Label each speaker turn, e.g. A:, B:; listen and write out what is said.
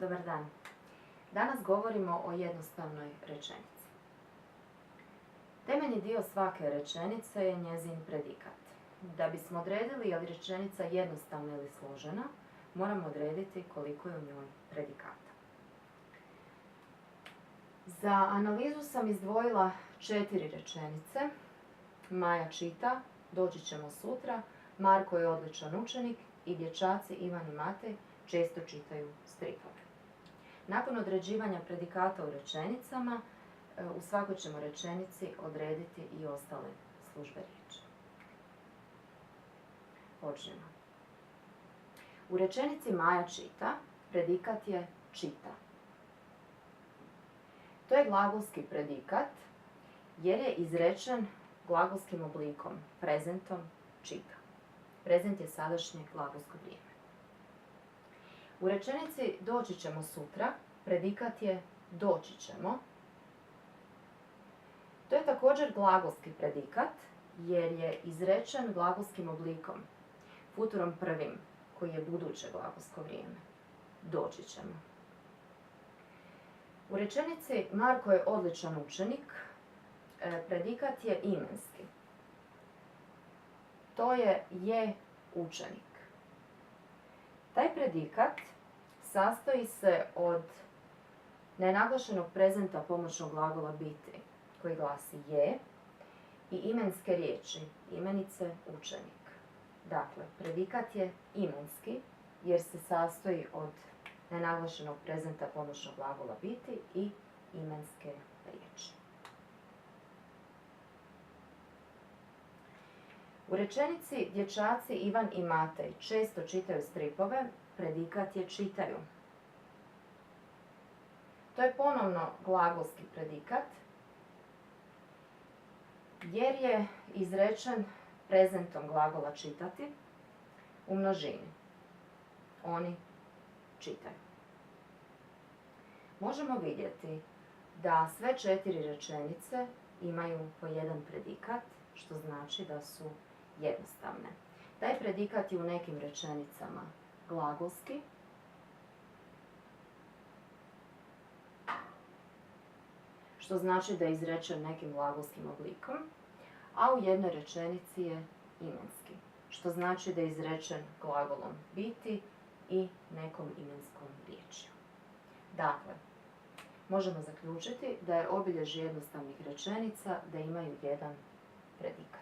A: Dobar dan. Danas govorimo o jednostavnoj rečenici. Temeljni dio svake rečenice je njezin predikat. Da bismo odredili je li rečenica jednostavna ili složena, moramo odrediti koliko je u njoj predikata. Za analizu sam izdvojila 4 rečenice. Maja čita, doći ćemo sutra, Marko je odličan učenik i dječaci Ivan i Matej često čitaju stripove. Nakon određivanja predikata u rečenicama, u svakoj ćemo rečenici odrediti i ostale službe riječi. Počnemo. U rečenici Maja čita, predikat je čita. To je glagolski predikat jer je izrečen glagolskim oblikom, prezentom čita. Prezent je sadašnje glagolsko vrijeme. U rečenici doći ćemo sutra, predikat je doći ćemo. To je također glagolski predikat jer je izrečen glagolskim oblikom, futurom prvim, koji je buduće glagolsko vrijeme. Doći ćemo. U rečenici Marko je odličan učenik, predikat je imenski. To je učenik. Taj predikat sastoji se od nenaglašenog prezenta pomoćnog glagola biti, koji glasi je, i imenske riječi, imenice učenik. Dakle, predikat je imenski jer se sastoji od nenaglašenog prezenta pomoćnog glagola biti i imenske riječi. U rečenici dječaci Ivan i Matej često čitaju stripove, predikat je čitaju. To je ponovno glagolski predikat jer je izrečen prezentom glagola čitati u množini. Oni čitaju. Možemo vidjeti da sve 4 rečenice imaju po jedan predikat, što znači da su jednostavne. Taj predikat je u nekim rečenicama glagolski, što znači da je izrečen nekim glagolskim oblikom, a u jednoj rečenici je imenski, što znači da je izrečen glagolom biti i nekom imenskom riječju. Dakle, možemo zaključiti da je obilježje jednostavnih rečenica da imaju jedan predikat.